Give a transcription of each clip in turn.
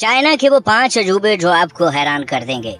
China के वो 5 अजूबे जो आपको हैरान कर देंगे।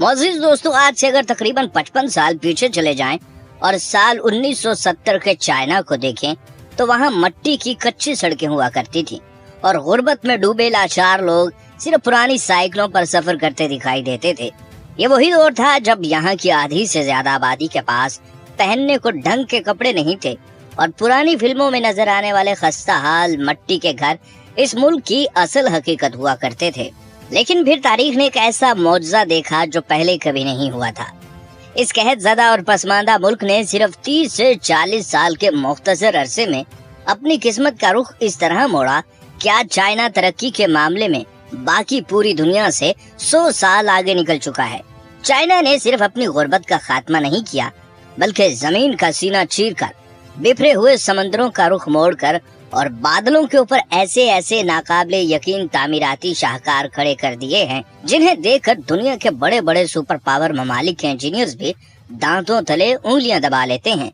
मोअज़्ज़िज़ दोस्तों, आज से अगर तकरीबन 55 साल पीछे चले जाएं और साल 1970 के चाइना को देखें तो वहाँ मट्टी की कच्ची सड़कें हुआ करती थी और गुर्बत में डूबे लाचार लोग सिर्फ पुरानी साइकिलों पर सफर करते दिखाई देते थे। ये वही दौर था जब यहाँ की आधी से ज्यादा आबादी के पास पहनने को ढंग के कपड़े नहीं थे और पुरानी फिल्मों में नजर आने वाले खस्ता हाल मट्टी के घर इस मुल्क की असल हकीकत हुआ करते थे। लेकिन फिर तारीख ने एक ऐसा मौजज़ा देखा जो पहले कभी नहीं हुआ था। इस कहत ज़दा और पसमानदा मुल्क ने सिर्फ 30 से 40 साल के मुख्तसर अरसे में अपनी किस्मत का रुख इस तरह मोड़ा कि आज चाइना तरक्की के मामले में बाकी पूरी दुनिया से 100 साल आगे निकल चुका है। चाइना ने सिर्फ अपनी गुर्बत का खात्मा नहीं किया बल्कि जमीन का सीना चीरकर बिखरे हुए समंदरों का रुख मोड़कर और बादलों के ऊपर ऐसे ऐसे नाकाबिले यकीन तामीराती शाहकार खड़े कर दिए हैं जिन्हें देखकर दुनिया के बड़े बड़े सुपर पावर ममालिक के इंजीनियर्स भी दांतों तले उंगलियां दबा लेते हैं।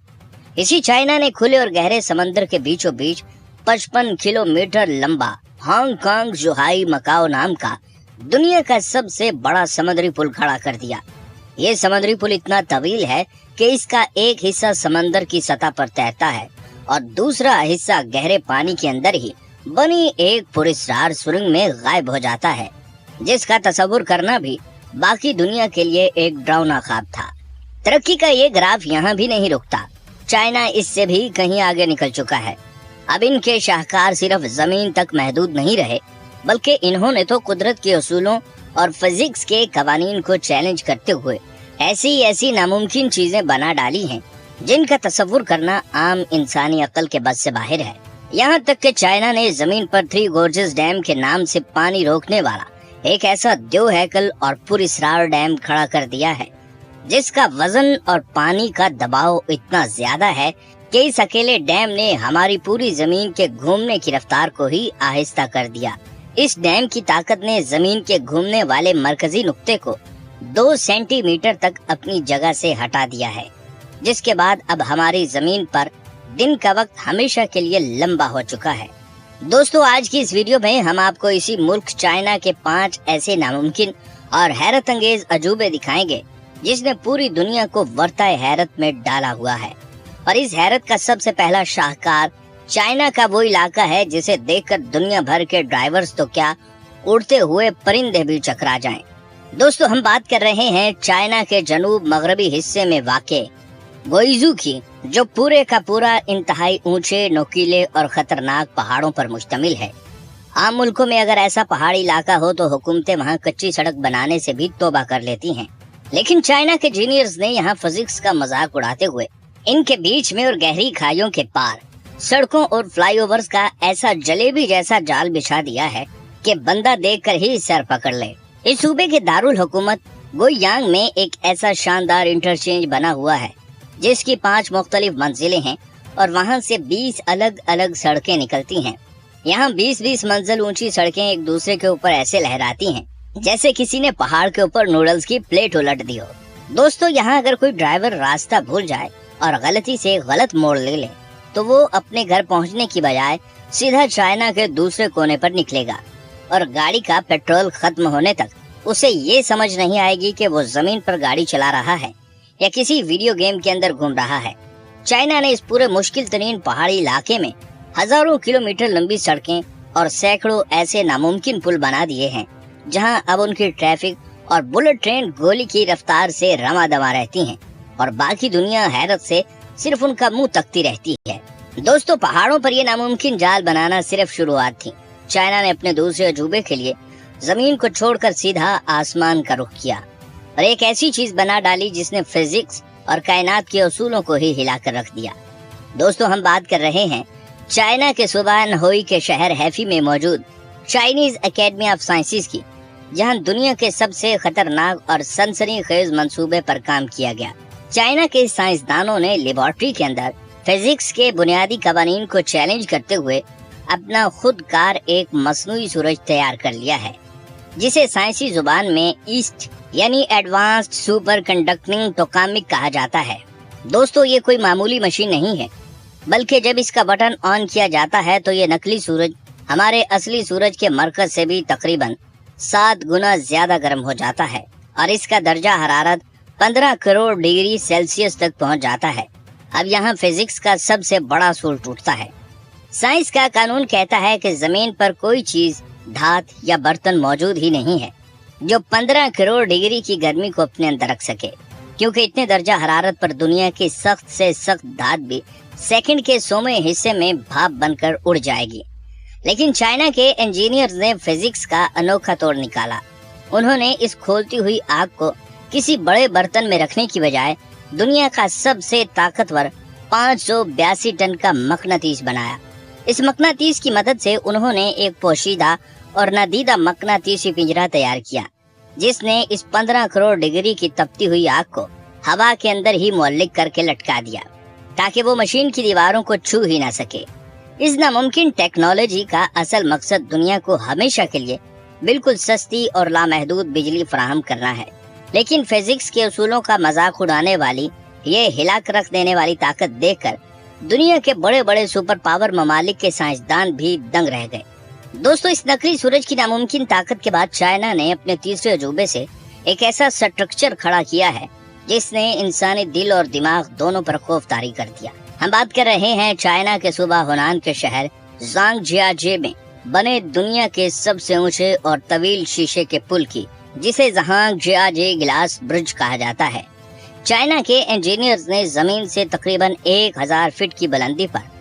इसी चाइना ने खुले और गहरे समंदर के बीचों बीच 55 किलोमीटर लंबा हांगकांग जुहाई मकाओ नाम का दुनिया का सबसे बड़ा समुद्री पुल खड़ा कर दिया। ये समुद्री पुल इतना तवील है कि इसका एक हिस्सा समंदर की सतह पर तैरता है और दूसरा हिस्सा गहरे पानी के अंदर ही बनी एक पुरस्कार सुरंग में गायब हो जाता है, जिसका तस्वुर करना भी बाकी दुनिया के लिए एक डरावना ख्वाब था। तरक्की का ये ग्राफ यहाँ भी नहीं रुकता। चाइना इससे भी कहीं आगे निकल चुका है। अब इनके शाहकार सिर्फ जमीन तक महदूद नहीं रहे बल्कि इन्होंने तो कुदरत के असूलों और फिजिक्स के कवानीन को चैलेंज करते हुए ऐसी नामुमकिन चीजें बना डाली हैं जिनका तस्वुर करना आम इंसानी अक्ल के बस से बाहर है। यहाँ तक कि चाइना ने जमीन पर 3 गोर्जेस डैम के नाम से पानी रोकने वाला एक ऐसा देव हैकल और पुरस्कार डैम खड़ा कर दिया है जिसका वजन और पानी का दबाव इतना ज्यादा है कि इस अकेले डैम ने हमारी पूरी जमीन के घूमने की रफ्तार को ही आहिस्ता कर दिया। इस डैम की ताकत ने जमीन के घूमने वाले मरकजी नुक्ते को 2 सेंटीमीटर तक अपनी जगह से हटा दिया है, जिसके बाद अब हमारी जमीन पर दिन का वक्त हमेशा के लिए लंबा हो चुका है। दोस्तों, आज की इस वीडियो में हम आपको इसी मुल्क चाइना के 5 ऐसे नामुमकिन और हैरत अंगेज अजूबे दिखाएंगे जिसने पूरी दुनिया को वर्ताए हैरत में डाला हुआ है। और इस हैरत का सबसे पहला शाहकार चाइना का वो इलाका है जिसे देखकर दुनिया भर के ड्राइवर्स तो क्या उड़ते हुए परिंदे भी चकरा जाएं। दोस्तों, हम बात कर रहे हैं चाइना के जनूब मगरबी हिस्से में वाक़े गुइज़ू की, जो पूरे का पूरा इंतहाई ऊंचे, नोकीले और खतरनाक पहाड़ों पर मुश्तमिल है। आम मुल्कों में अगर ऐसा पहाड़ी इलाका हो तो हुकूमतें वहाँ कच्ची सड़क बनाने से भी तौबा कर लेती हैं, लेकिन चाइना के इंजीनियर्स ने यहाँ फिजिक्स का मजाक उड़ाते हुए इनके बीच में और गहरी खाइयों के पार सड़कों और फ्लाईओवर्स का ऐसा जलेबी जैसा जाल बिछा दिया है कि बंदा देखकर ही सर पकड़ ले। इस सूबे के दारुल हुकूमत गुइयांग में एक ऐसा शानदार इंटरचेंज बना हुआ है जिसकी 5 मुख्तलिफ मंजिलें हैं और वहाँ से 20 अलग अलग सड़कें निकलती हैं। यहाँ 20-20 मंजिल ऊंची सड़कें एक दूसरे के ऊपर ऐसे लहराती हैं जैसे किसी ने पहाड़ के ऊपर नूडल्स की प्लेट उलट दी हो। दोस्तों, यहाँ अगर कोई ड्राइवर रास्ता भूल जाए और गलती से गलत मोड़ ले ले तो वो अपने घर पहुँचने की बजाय सीधा चाइना के दूसरे कोने पर निकलेगा और गाड़ी का पेट्रोल खत्म होने तक उसे ये समझ नहीं आएगी कि वो जमीन पर गाड़ी चला रहा है या किसी वीडियो गेम के अंदर घूम रहा है। चाइना ने इस पूरे मुश्किल तरीन पहाड़ी इलाके में हजारों किलोमीटर लंबी सड़कें और सैकड़ों ऐसे नामुमकिन पुल बना दिए हैं जहां अब उनकी ट्रैफिक और बुलेट ट्रेन गोली की रफ्तार से रमा दमा रहती हैं और बाकी दुनिया हैरत से सिर्फ उनका मुंह तकती रहती है। दोस्तों, पहाड़ों पर ये नामुमकिन जाल बनाना सिर्फ शुरुआत थी। चाइना ने अपने दूसरे अजूबे के लिए जमीन को छोड़कर सीधा आसमान का रुख किया और एक ऐसी चीज बना डाली जिसने फिजिक्स और कायनात के असूलों को ही हिलाकर रख दिया। दोस्तों, हम बात कर रहे हैं चाइना के सूबा अनहोई के शहर हैफी में मौजूद चाइनीज एकेडमी ऑफ साइंसेज की, जहां दुनिया के सबसे खतरनाक और सनसनीखेज मंसूबे पर काम किया गया। चाइना के साइंसदानों ने लेबोरेटरी के अंदर फिजिक्स के बुनियादी कवानीन को चैलेंज करते हुए अपना खुदकार एक मसनूई सूरज तैयार कर लिया है जिसे साइंसी जुबान में ईस्ट यानी एडवांस्ड सुपर कंडक्टिंग टोकामिक कहा जाता है। दोस्तों, ये कोई मामूली मशीन नहीं है बल्कि जब इसका बटन ऑन किया जाता है तो ये नकली सूरज हमारे असली सूरज के मरकज से भी तकरीबन 7 गुना ज्यादा गर्म हो जाता है और इसका दर्जा हरारत 15 करोड़ डिग्री सेल्सियस तक पहुंच जाता है। अब यहाँ फिजिक्स का सबसे बड़ा असूल टूटता है। साइंस का कानून कहता है कि जमीन पर कोई चीज, धात या बर्तन मौजूद ही नहीं है जो 15 करोड़ डिग्री की गर्मी को अपने अंदर रख सके, क्योंकि इतने दर्जा हरारत पर दुनिया की सख्त से सख्त धात भी सेकंड के 100वें हिस्से में भाप बनकर उड़ जाएगी। लेकिन चाइना के इंजीनियर्स ने फिजिक्स का अनोखा तोड़ निकाला। उन्होंने इस खोलती हुई आग को किसी बड़े बर्तन में रखने की बजाय दुनिया का सबसे ताकतवर 582 टन का मकनातीस बनाया। इस मकनातीस की मदद से उन्होंने एक पोशीदा और नादीदा मकनातीसी पिंजरा तैयार किया, जिसने इस 15 करोड़ डिग्री की तपती हुई आग को हवा के अंदर ही मुअल्लिक करके लटका दिया, ताकि वो मशीन की दीवारों को छू ही ना सके। इस नामुमकिन टेक्नोलॉजी का असल मकसद दुनिया को हमेशा के लिए बिल्कुल सस्ती और लामहदूद बिजली फराहम करना है। लेकिन फिजिक्स के उसूलों का मजाक उड़ाने वाली, ये हिला कर रख देने वाली ताकत देखकर दुनिया के बड़े बड़े सुपर पावर ममालिक के साइंसदान भी दंग रह गए। दोस्तों, इस नकली सूरज की नामुमकिन ताकत के बाद चाइना ने अपने तीसरे अजूबे से एक ऐसा स्ट्रक्चर खड़ा किया है जिसने इंसानी दिल और दिमाग दोनों पर खौफ तारी कर दिया। हम बात कर रहे हैं चाइना के सूबा हुनान के शहर ज़ांगजियाजे में बने दुनिया के सबसे ऊंचे और तवील शीशे के पुल की, जिसे ज़ांगजियाजे ग्लास ब्रिज कहा जाता है। चाइना के इंजीनियर्स ने जमीन से तकरीबन 1000 फीट की बुलंदी पर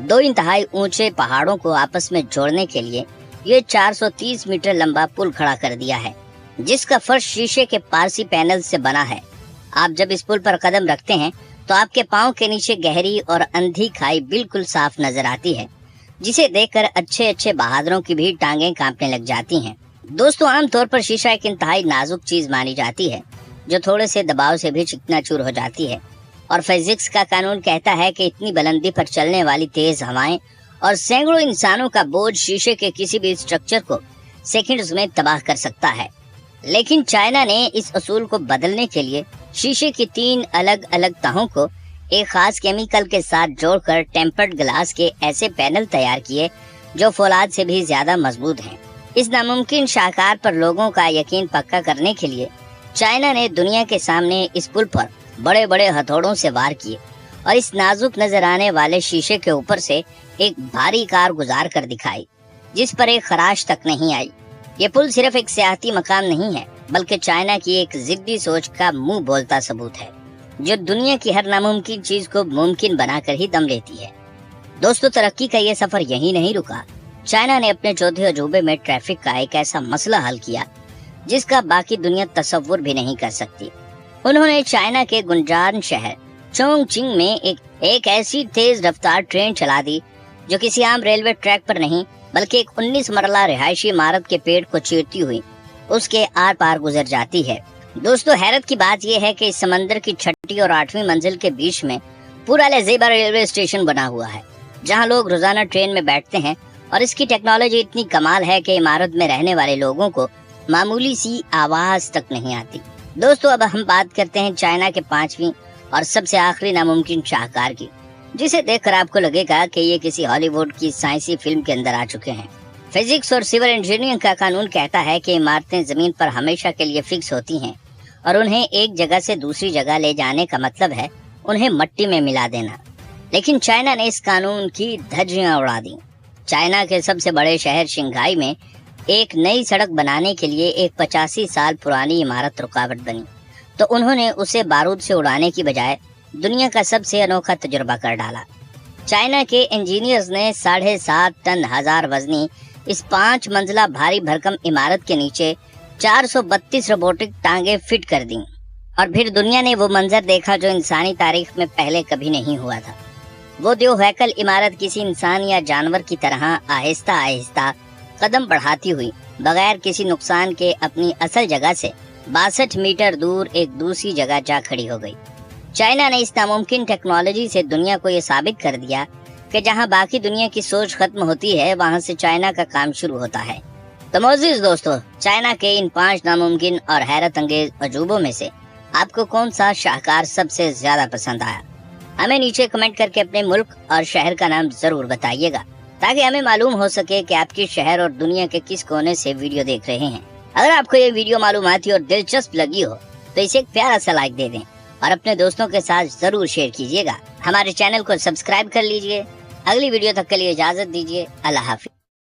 2 इंतहाई ऊंचे पहाड़ों को आपस में जोड़ने के लिए ये 430 मीटर लंबा पुल खड़ा कर दिया है, जिसका फर्श शीशे के पारसी पैनल से बना है। आप जब इस पुल पर कदम रखते हैं तो आपके पाँव के नीचे गहरी और अंधी खाई बिल्कुल साफ नजर आती है, जिसे देखकर अच्छे अच्छे बहादुरों की भी टांगें कांपने लग जाती हैं। दोस्तों, आमतौर पर शीशा एक इंतहाई नाजुक चीज मानी जाती है जो थोड़े से दबाव से भी चिकनाचूर हो जाती है, और फिजिक्स का कानून कहता है कि इतनी बुलंदी पर चलने वाली तेज हवाएं और सैकड़ों इंसानों का बोझ शीशे के किसी भी स्ट्रक्चर को सेकंड्स में तबाह कर सकता है। लेकिन चाइना ने इस असूल को बदलने के लिए शीशे की 3 अलग अलग तहों को एक खास केमिकल के साथ जोड़कर टेम्पर्ड ग्लास के ऐसे पैनल तैयार किए जो फौलाद से भी ज्यादा मजबूत हैं। इस नामुमकिन शाहकार पर लोगों का यकीन पक्का करने के लिए चाइना ने दुनिया के सामने इस पुल पर बड़े बड़े हथौड़ों से वार किए और इस नाजुक नजर आने वाले शीशे के ऊपर से एक भारी कार गुजार कर दिखाई, जिस पर एक खराश तक नहीं आई। ये पुल सिर्फ एक सियाहती मकाम नहीं है, बल्कि चाइना की एक जिद्दी सोच का मुंह बोलता सबूत है, जो दुनिया की हर नामुमकिन चीज को मुमकिन बनाकर ही दम लेती है। दोस्तों, तरक्की का ये सफर यहीं नहीं रुका। चाइना ने अपने चौथे अजूबे में ट्रैफिक का एक ऐसा मसला हल किया जिसका बाकी दुनिया तसव्वुर भी नहीं कर सकती। उन्होंने चाइना के गुंजान शहर चोंगचिंग में एक ऐसी तेज रफ्तार ट्रेन चला दी जो किसी आम रेलवे ट्रैक पर नहीं, बल्कि एक 19 मरला रिहायशी इमारत के पेड़ को चीरती हुई उसके आर पार गुजर जाती है। दोस्तों, हैरत की बात यह है कि इस समंदर की 6ठी और 8वीं मंजिल के बीच में पूरा लजीबा रेलवे स्टेशन बना हुआ है, जहां लोग रोजाना ट्रेन में बैठते हैं, और इसकी टेक्नोलॉजी इतनी कमाल है कि इमारत में रहने वाले लोगों को मामूली सी आवाज तक नहीं आती। दोस्तों, अब हम बात करते हैं चाइना के 5वीं और सबसे आखिरी नामुमकिन शाहकार की, जिसे देखकर आपको लगेगा कि ये किसी हॉलीवुड की साइंसी फिल्म के अंदर आ चुके हैं। फिजिक्स और सिविल इंजीनियरिंग का कानून कहता है कि इमारतें जमीन पर हमेशा के लिए फिक्स होती हैं और उन्हें एक जगह से दूसरी जगह ले जाने का मतलब है उन्हें मिट्टी में मिला देना। लेकिन चाइना ने इस कानून की धज्जियां उड़ा दी। चाइना के सबसे बड़े शहर शंघाई में एक नई सड़क बनाने के लिए एक 85 साल पुरानी इमारत रुकावट बनी, तो उन्होंने उसे बारूद से उड़ाने की बजाय दुनिया का सबसे अनोखा तजुर्बा कर डाला। चाइना के इंजीनियर्स ने 7.5 टन हजार वजनी इस 5 मंजिला भारी भरकम इमारत के नीचे 432 रोबोटिक टांगे फिट कर दी, और फिर दुनिया ने वो मंजर देखा जो इंसानी तारीख में पहले कभी नहीं हुआ था। वो द्योहैकल इमारत किसी इंसान या जानवर की तरह आहिस्ता आहिस्ता कदम बढ़ाती हुई बगैर किसी नुकसान के अपनी असल जगह से 62 मीटर दूर एक दूसरी जगह जा खड़ी हो गई। चाइना ने इस नामुमकिन टेक्नोलॉजी से दुनिया को ये साबित कर दिया कि जहां बाकी दुनिया की सोच खत्म होती है, वहां से चाइना का काम शुरू होता है। तो मोअज़्ज़िज़ दोस्तों, चाइना के इन 5 नामुमकिन और हैरत अंगेज अजूबों में से आपको कौन सा शाहकार सबसे ज्यादा पसंद आया? हमें नीचे कमेंट करके अपने मुल्क और शहर का नाम जरूर बताइएगा, ताकि हमें मालूम हो सके कि आपके शहर और दुनिया के किस कोने से वीडियो देख रहे हैं। अगर आपको ये वीडियो मालूमाती और दिलचस्प लगी हो तो इसे एक प्यारा सा लाइक दे दें और अपने दोस्तों के साथ जरूर शेयर कीजिएगा। हमारे चैनल को सब्सक्राइब कर लीजिए। अगली वीडियो तक के लिए इजाजत दीजिए। अल्लाह हाफिज।